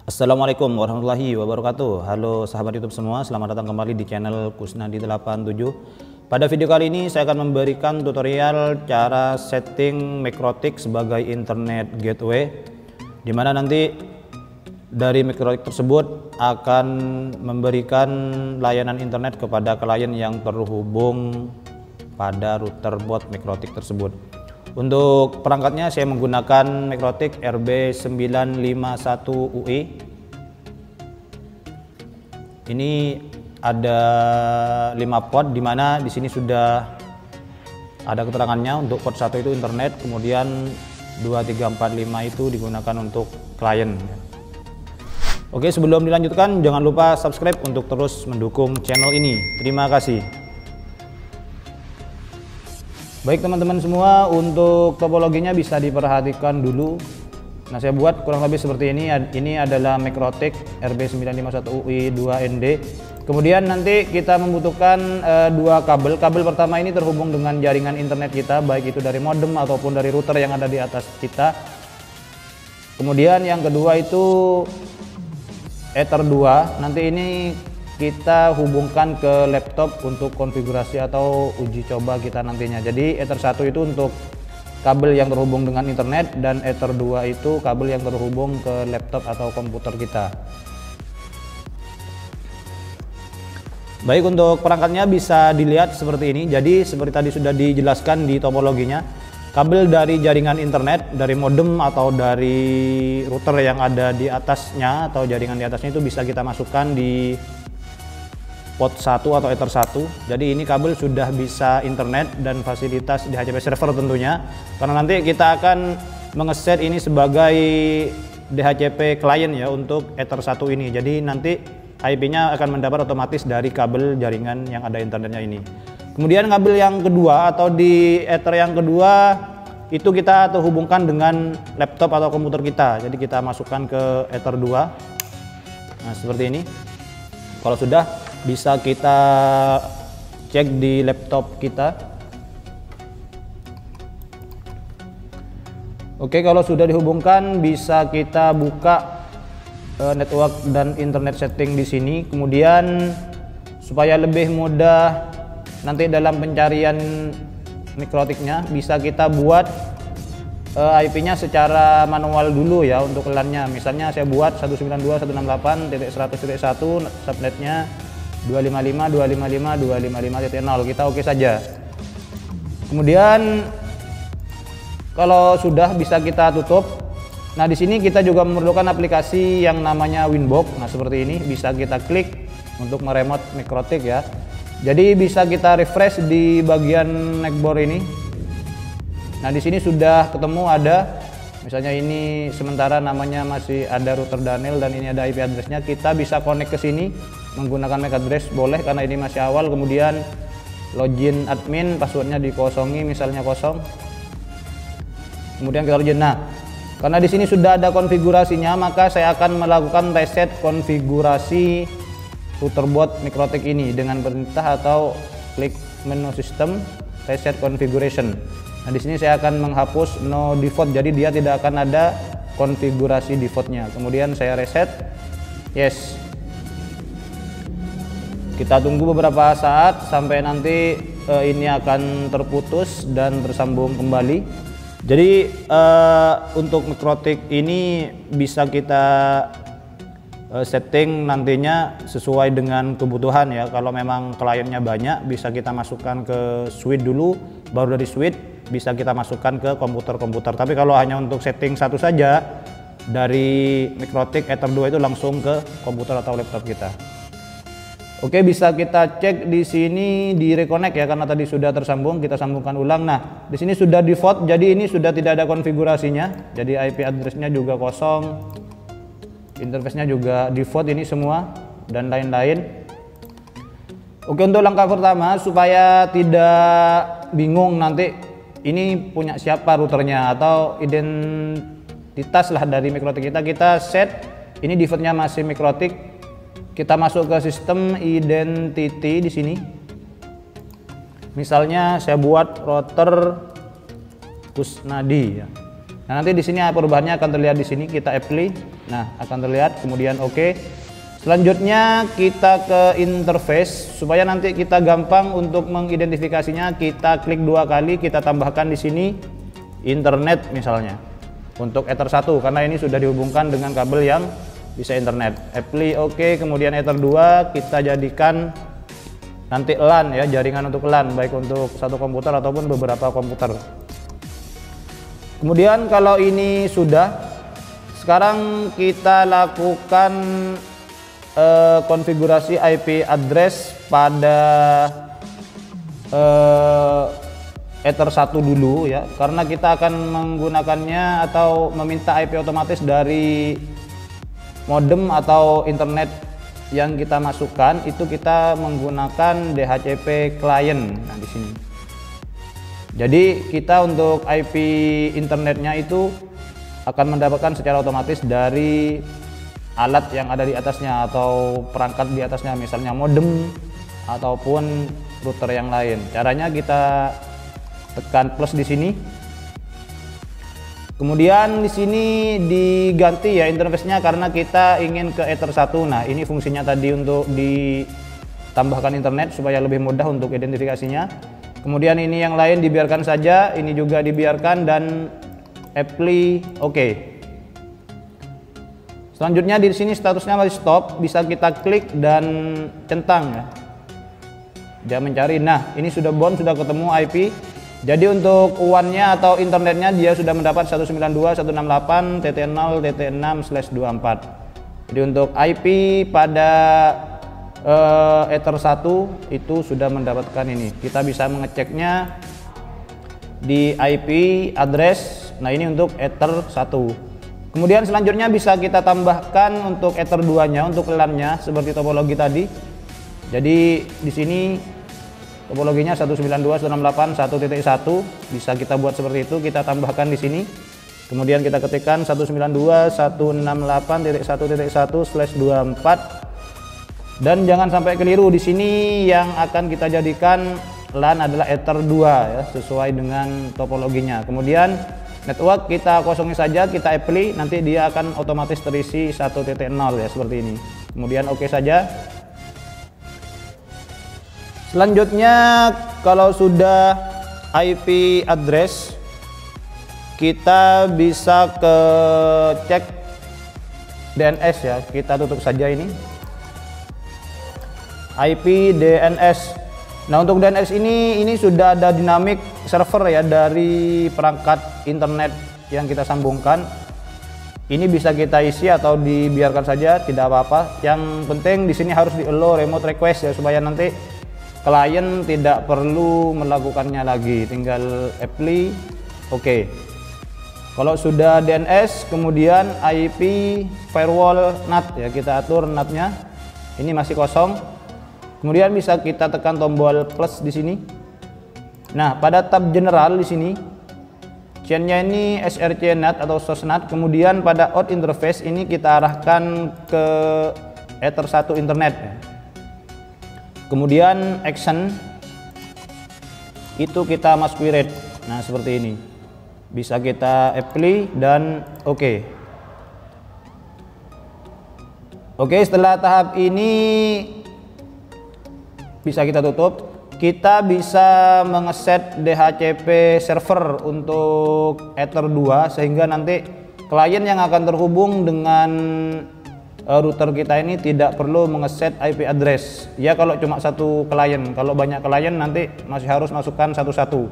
Assalamualaikum warahmatullahi wabarakatuh. Halo sahabat YouTube semua, selamat datang kembali di channel Kusnadi87. Pada video kali ini saya akan memberikan tutorial cara setting Mikrotik sebagai internet gateway, dimana nanti dari Mikrotik tersebut akan memberikan layanan internet kepada klien yang terhubung pada router bot Mikrotik tersebut. Untuk perangkatnya saya menggunakan Mikrotik RB951UI. Ini ada 5 port, dimana di sini sudah ada keterangannya. Untuk port 1 itu internet, kemudian 2, 3, 4, 5 itu digunakan untuk klien. Oke, sebelum dilanjutkan jangan lupa subscribe untuk terus mendukung channel ini. Terima kasih. Baik teman-teman semua, untuk topologinya bisa diperhatikan dulu. Nah, saya buat kurang lebih seperti ini. Ini adalah Mikrotik RB951UI 2ND. Kemudian nanti kita membutuhkan dua kabel. Kabel pertama ini terhubung dengan jaringan internet kita, baik itu dari modem ataupun dari router yang ada di atas kita. Kemudian yang kedua itu Ether 2. Nanti ini kita hubungkan ke laptop untuk konfigurasi atau uji coba kita nantinya. Jadi Ether 1 itu untuk kabel yang terhubung dengan internet, dan Ether 2 itu kabel yang terhubung ke laptop atau komputer kita. Baik, untuk perangkatnya bisa dilihat seperti ini. Jadi seperti tadi sudah dijelaskan di topologinya, kabel dari jaringan internet, dari modem atau dari router yang ada di atasnya atau jaringan di atasnya itu bisa kita masukkan di port 1 atau Ether 1. Jadi ini kabel sudah bisa internet dan fasilitas DHCP server tentunya, karena nanti kita akan mengeset ini sebagai DHCP klien ya untuk Ether 1 ini. Jadi nanti IP-nya akan mendapat otomatis dari kabel jaringan yang ada internetnya ini. Kemudian kabel yang kedua atau di Ether yang kedua itu kita terhubungkan dengan laptop atau komputer kita. Jadi kita masukkan ke Ether 2. Nah, seperti ini. Kalau sudah, bisa kita cek di laptop kita. Oke, kalau sudah dihubungkan bisa kita buka network dan internet setting di sini. Kemudian supaya lebih mudah nanti dalam pencarian Mikrotiknya, bisa kita buat IP-nya secara manual dulu ya untuk LAN-nya. Misalnya saya buat 192.168.100.1, subnetnya 255.255.255.0. Kita oke saja. Kemudian kalau sudah, bisa kita tutup. Nah, di sini kita juga memerlukan aplikasi yang namanya Winbox. Nah, seperti ini bisa kita klik untuk meremote Mikrotik ya. Jadi bisa kita refresh di bagian neckboard ini. Nah, di sini sudah ketemu ada, misalnya ini sementara namanya masih ada router Daniel dan ini ada IP address-nya. Kita bisa connect ke sini menggunakan MAC address, boleh karena ini masih awal. Kemudian login admin, passwordnya dikosongi misalnya kosong. Kemudian kita login. Nah, karena di sini sudah ada konfigurasinya, maka saya akan melakukan reset konfigurasi router bot Mikrotik ini dengan perintah atau klik menu sistem reset configuration. Nah, di sini saya akan menghapus no default, jadi dia tidak akan ada konfigurasi defaultnya. Kemudian saya reset, yes. Kita tunggu beberapa saat sampai nanti ini akan terputus dan tersambung kembali. Jadi untuk Mikrotik ini bisa kita setting nantinya sesuai dengan kebutuhan ya. Kalau memang kliennya banyak, bisa kita masukkan ke suite dulu, baru dari suite bisa kita masukkan ke komputer-komputer. Tapi kalau hanya untuk setting satu saja, dari Mikrotik Ether 2 itu langsung ke komputer atau laptop kita. Oke, bisa kita cek di sini di reconnect ya, karena tadi sudah tersambung, kita sambungkan ulang. Nah, di sini sudah default, jadi ini sudah tidak ada konfigurasinya. Jadi IP address-nya juga kosong, interface-nya juga default ini semua dan lain-lain. Oke, untuk langkah pertama supaya tidak bingung nanti ini punya siapa routernya atau identitas lah dari Mikrotik kita set ini defaultnya masih Mikrotik. Kita masuk ke sistem identity di sini. Misalnya saya buat router Kusnadi ya. Nah, nanti di sini perubahannya akan terlihat di sini, kita apply. Nah, akan terlihat, kemudian oke. Selanjutnya kita ke interface supaya nanti kita gampang untuk mengidentifikasinya. Kita klik 2 kali, kita tambahkan di sini internet misalnya. Untuk Ether 1 karena ini sudah dihubungkan dengan kabel yang bisa internet. Apply oke, kemudian Ether 2 kita jadikan nanti LAN ya, jaringan untuk LAN baik untuk satu komputer ataupun beberapa komputer. Kemudian kalau ini sudah, sekarang kita lakukan konfigurasi IP address pada Ether 1 dulu ya, karena kita akan menggunakannya atau meminta IP otomatis dari modem atau internet yang kita masukkan, itu kita menggunakan DHCP client. Nah, di sini. Jadi kita untuk IP internetnya itu akan mendapatkan secara otomatis dari alat yang ada di atasnya atau perangkat di atasnya, misalnya modem ataupun router yang lain. Caranya kita tekan plus di sini. Kemudian di sini diganti ya interface-nya karena kita ingin ke Ether 1. Nah, ini fungsinya tadi untuk ditambahkan internet supaya lebih mudah untuk identifikasinya. Kemudian ini yang lain dibiarkan saja, ini juga dibiarkan dan apply oke. Selanjutnya di sini statusnya masih stop, bisa kita klik dan centang ya. Dia mencari. Nah, ini sudah bound, sudah ketemu IP. Jadi untuk WAN-nya atau internetnya dia sudah mendapat 192.168.0.6/24. Jadi untuk IP pada Ether 1 itu sudah mendapatkan ini. Kita bisa mengeceknya di IP address. Nah, ini untuk Ether 1. Kemudian selanjutnya bisa kita tambahkan untuk Ether 2-nya, untuk LAN-nya seperti topologi tadi. Jadi di sini topologinya 192.168.1.1 bisa kita buat seperti itu, kita tambahkan di sini. Kemudian kita ketikkan 192.168.1.1/24. Dan jangan sampai keliru, di sini yang akan kita jadikan LAN adalah Ether 2 ya, sesuai dengan topologinya. Kemudian network kita kosongin saja, kita apply, nanti dia akan otomatis terisi 1.0 ya, seperti ini. Kemudian oke saja. Selanjutnya kalau sudah IP address, kita bisa ke cek DNS ya, kita tutup saja ini. IP DNS. Nah, untuk DNS ini sudah ada dynamic server ya dari perangkat internet yang kita sambungkan. Ini bisa kita isi atau dibiarkan saja, tidak apa-apa. Yang penting di sini harus di allow remote request ya, supaya nanti klien tidak perlu melakukannya lagi, tinggal apply oke. Kalau sudah DNS, kemudian IP firewall NAT ya, kita atur NAT-nya. Ini masih kosong. Kemudian bisa kita tekan tombol plus di sini. Nah, pada tab general di sini chain-nya ini SRC NAT atau source NAT. Kemudian pada out interface ini kita arahkan ke Ether 1 internet ya. Kemudian action itu kita masquerade. Nah, seperti ini. Bisa kita apply dan oke. Oke, setelah tahap ini bisa kita tutup. Kita bisa mengeset DHCP server untuk Ether 2 sehingga nanti klien yang akan terhubung dengan router kita ini tidak perlu mengeset IP address. Ya, kalau cuma satu klien, kalau banyak klien nanti masih harus masukkan satu-satu.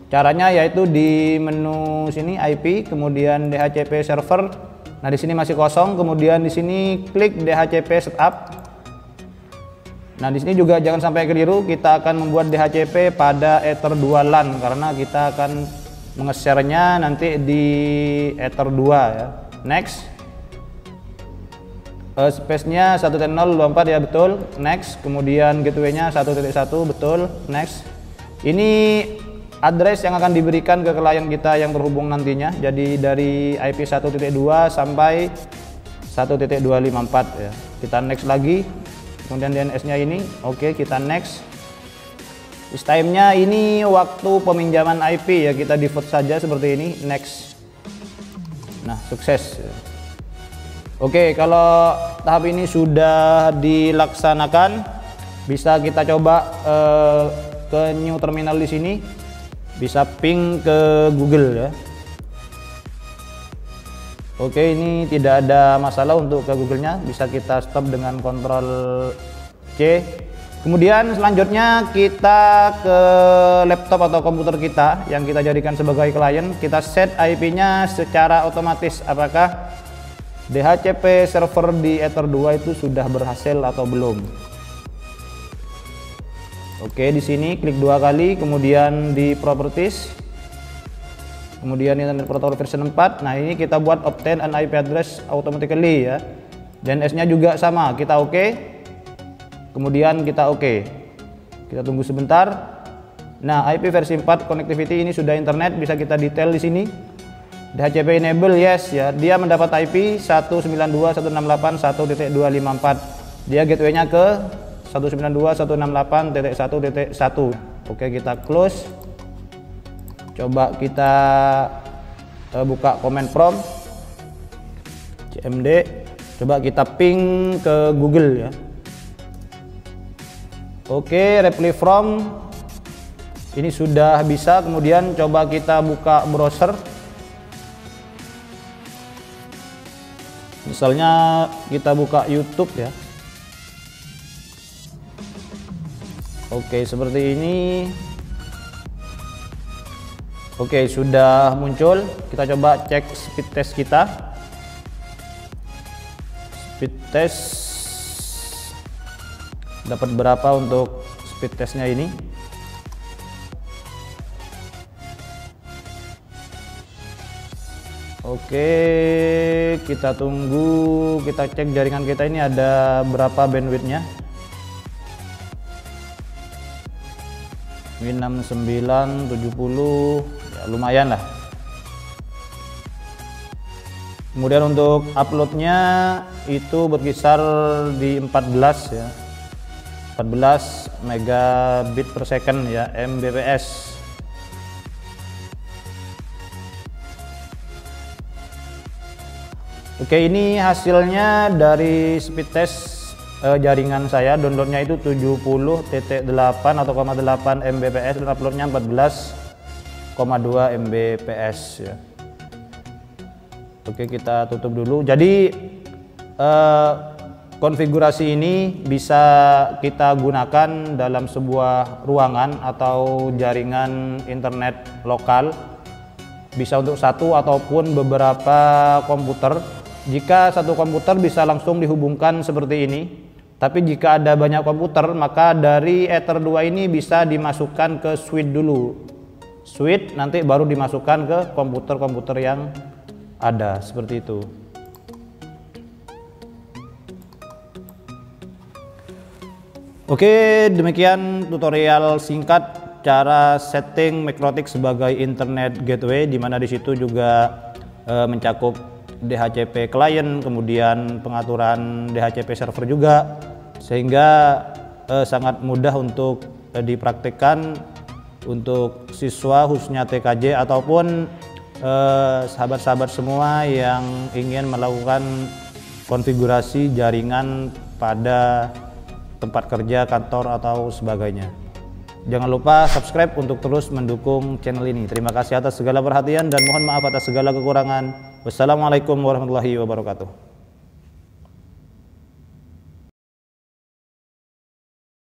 Caranya yaitu di menu sini IP, kemudian DHCP server. Nah, di sini masih kosong, kemudian di sini klik DHCP setup. Nah, di sini juga jangan sampai keliru, kita akan membuat DHCP pada Ether 2 LAN karena kita akan menge-share-nya nanti di Ether 2 ya. Next. Space-nya 1.024 ya, betul. Next. Kemudian gateway-nya 1.1, betul. Next. Ini address yang akan diberikan ke klien kita yang terhubung nantinya. Jadi dari IP 1.2 sampai 1.254 ya. Kita next lagi. Kemudian DNS-nya ini, oke, kita next. Is time-nya ini waktu peminjaman IP ya, kita default saja seperti ini, next. Nah, sukses. Oke, kalau tahap ini sudah dilaksanakan, bisa kita coba ke new terminal di sini, bisa ping ke Google ya. Oke, ini tidak ada masalah untuk ke Google-nya, bisa kita stop dengan Ctrl C. Kemudian selanjutnya kita ke laptop atau komputer kita yang kita jadikan sebagai klien, kita set IP-nya secara otomatis apakah DHCP server di Ether 2 itu sudah berhasil atau belum. Oke, di sini klik 2 kali, kemudian di properties, kemudian Internet Protocol version 4. Nah, ini kita buat obtain an IP address automatically ya. DNS-nya juga sama, kita oke. Kemudian kita oke. Kita tunggu sebentar. Nah, IP versi 4 connectivity ini sudah internet, bisa kita detail di sini. DHCP enable yes ya. Dia mendapat IP 192.168.1.254. Dia gateway-nya ke 192.168.1.1. Oke, kita close. Coba kita buka command prompt cmd, coba kita ping ke Google ya. Oke, reply from ini sudah bisa. Kemudian coba kita buka browser, misalnya kita buka YouTube ya. Oke, seperti ini. Oke, sudah muncul. Kita coba cek speed test kita. Speed test dapat berapa untuk speed testnya ini? Oke, kita tunggu, kita cek jaringan kita ini ada berapa bandwidthnya. Win 69 70 ya, lumayan lah. Kemudian untuk uploadnya itu berkisar di 14 ya, 14 megabit per second ya, Mbps. Oke, ini hasilnya dari speed test jaringan saya. Downloadnya itu 70.8 atau 0,8 Mbps dan uploadnya 14,2 Mbps ya. Oke, kita tutup dulu. Jadi konfigurasi ini bisa kita gunakan dalam sebuah ruangan atau jaringan internet lokal, bisa untuk satu ataupun beberapa komputer. Jika satu komputer bisa langsung dihubungkan seperti ini, tapi jika ada banyak komputer, maka dari Ether 2 ini bisa dimasukkan ke switch dulu. Switch nanti baru dimasukkan ke komputer-komputer yang ada, seperti itu. Oke, demikian tutorial singkat cara setting MikroTik sebagai internet gateway, di mana di situ juga mencakup DHCP client, kemudian pengaturan DHCP server juga, sehingga sangat mudah untuk dipraktikkan untuk siswa khususnya TKJ ataupun sahabat-sahabat semua yang ingin melakukan konfigurasi jaringan pada tempat kerja, kantor atau sebagainya. Jangan lupa subscribe untuk terus mendukung channel ini. Terima kasih atas segala perhatian dan mohon maaf atas segala kekurangan. Wassalamualaikum warahmatullahi wabarakatuh.